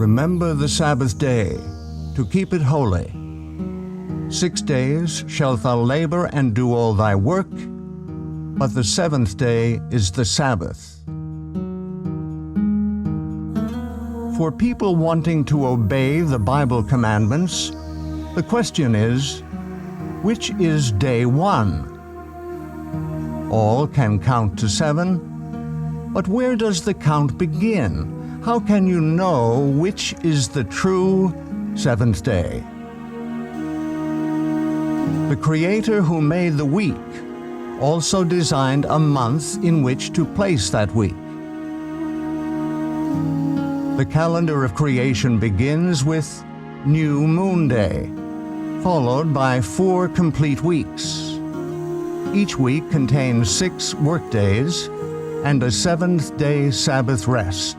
Remember the Sabbath day, to keep it holy. 6 days shalt thou labor and do all thy work, but the seventh day is the Sabbath. For people wanting to obey the Bible commandments, the question is, which is day 1? All can count to 7, but where does the count begin? How can you know which is the true seventh day? The Creator who made the week also designed a month in which to place that week. The calendar of creation begins with New Moon Day, followed by 4 complete weeks. Each week contains 6 work days and a 7th-day Sabbath rest.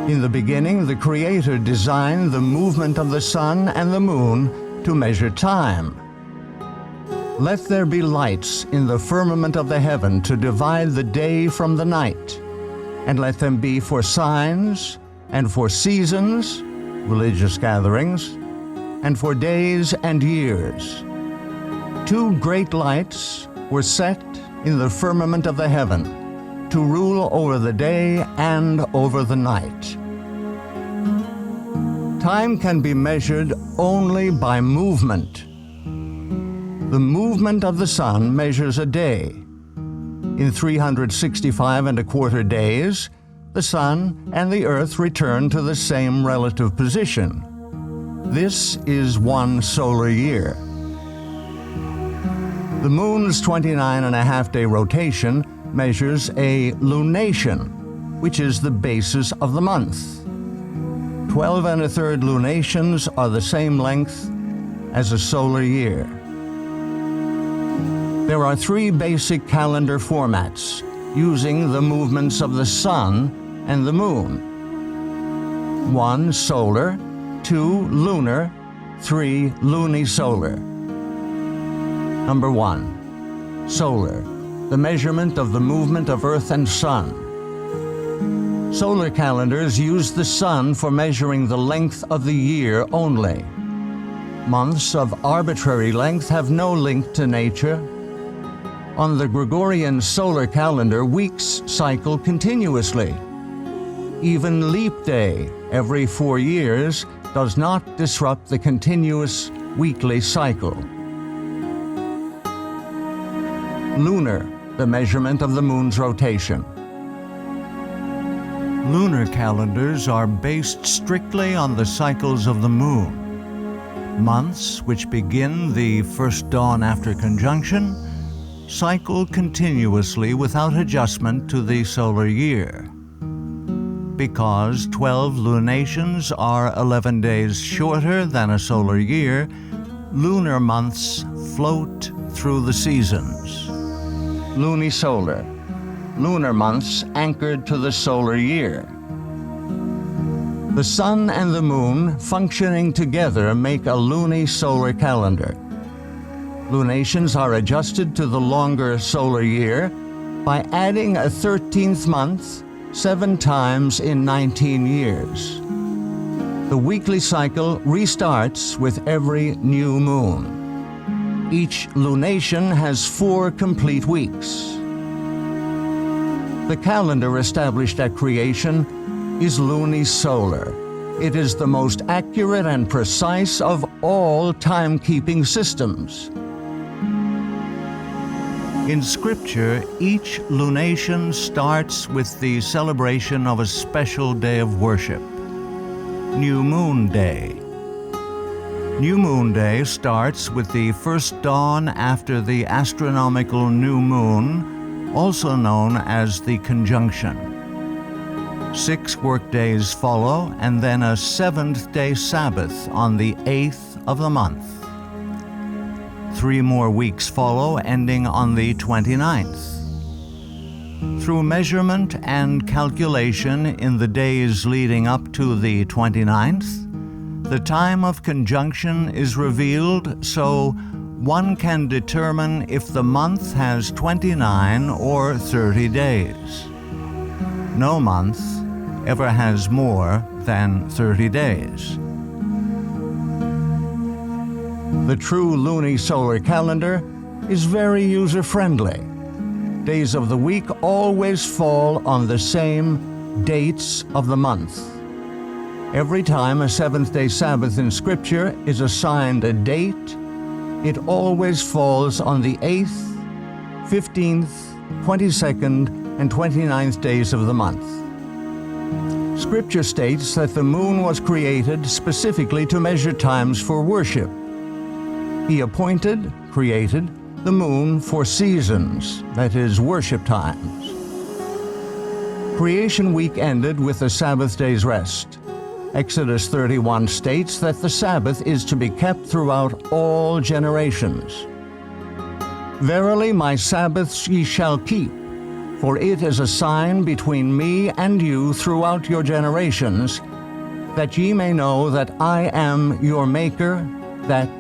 In the beginning, the Creator designed the movement of the sun and the moon to measure time. Let there be lights in the firmament of the heaven to divide the day from the night, and let them be for signs, and for seasons, religious gatherings, and for days and years. 2 great lights were set in the firmament of the heaven to rule over the day and over the night. Time can be measured only by movement. The movement of the sun measures a day. In 365¼ days, the sun and the earth return to the same relative position. This is 1 solar year. The moon's 29½ day rotation measures a lunation, which is the basis of the month. 12⅓ lunations are the same length as a solar year. There are 3 basic calendar formats using the movements of the sun and the moon. 1 solar, 2 lunar, 3 lunisolar. Number 1. Solar, the measurement of the movement of Earth and Sun. Solar calendars use the sun for measuring the length of the year only. Months of arbitrary length have no link to nature. On the Gregorian solar calendar, weeks cycle continuously. Even leap day, every 4 years, does not disrupt the continuous weekly cycle. Lunar, the measurement of the moon's rotation. Lunar calendars are based strictly on the cycles of the moon. Months, which begin the first dawn after conjunction, cycle continuously without adjustment to the solar year. Because 12 lunations are 11 days shorter than a solar year, lunar months float through the seasons. Lunisolar, lunar months anchored to the solar year. The sun and the moon functioning together make a lunisolar calendar. Lunations are adjusted to the longer solar year by adding a 13th month 7 times in 19 years. The weekly cycle restarts with every new moon. Each lunation has 4 complete weeks. The calendar established at creation is lunisolar. It is the most accurate and precise of all timekeeping systems. In Scripture, each lunation starts with the celebration of a special day of worship, New Moon Day. New Moon Day starts with the first dawn after the astronomical new moon, also known as the conjunction. 6 work days follow, and then a 7th-day Sabbath on the 8th of the month. 3 more weeks follow, ending on the 29th. Through measurement and calculation in the days leading up to the 29th, the time of conjunction is revealed so one can determine if the month has 29 or 30 days. No month, ever has more than 30 days. The true luni-solar calendar is very user-friendly. Days of the week always fall on the same dates of the month. Every time a seventh-day Sabbath in Scripture is assigned a date, it always falls on the 8th, 15th, 22nd, and 29th days of the month. Scripture states that the moon was created specifically to measure times for worship. He created the moon for seasons, that is, worship times. Creation week ended with the Sabbath day's rest. Exodus 31 states that the Sabbath is to be kept throughout all generations. Verily my Sabbaths ye shall keep, for it is a sign between me and you throughout your generations, that ye may know that I am your Maker, that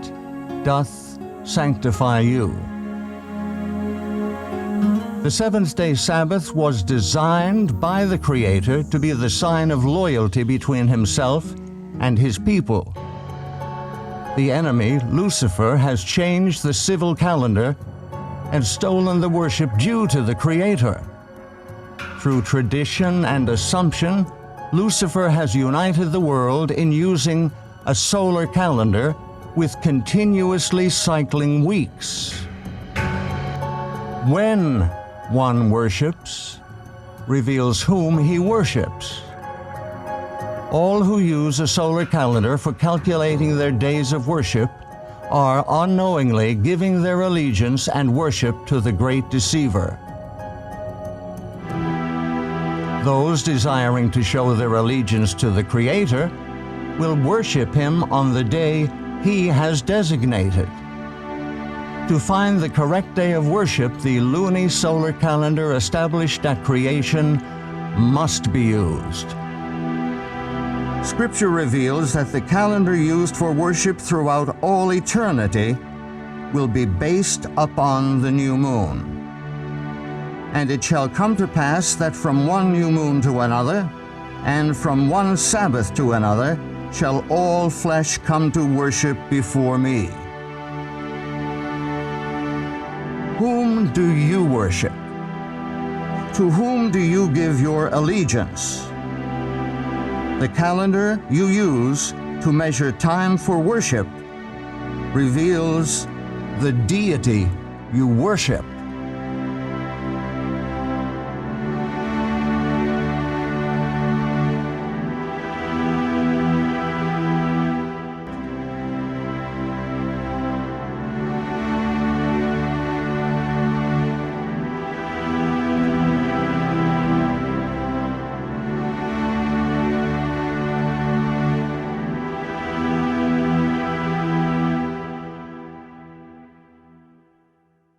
doth sanctify you. The seventh-day Sabbath was designed by the Creator to be the sign of loyalty between Himself and His people. The enemy, Lucifer, has changed the civil calendar and stolen the worship due to the Creator. Through tradition and assumption, Lucifer has united the world in using a solar calendar with continuously cycling weeks. When one worships, reveals whom he worships. All who use a solar calendar for calculating their days of worship are unknowingly giving their allegiance and worship to the great deceiver. Those desiring to show their allegiance to the Creator will worship Him on the day He has designated. To find the correct day of worship, the luni-solar calendar established at creation must be used. Scripture reveals that the calendar used for worship throughout all eternity will be based upon the new moon. And it shall come to pass that from one new moon to another, and from one Sabbath to another, shall all flesh come to worship before me. Whom do you worship? To whom do you give your allegiance? The calendar you use to measure time for worship reveals the deity you worship.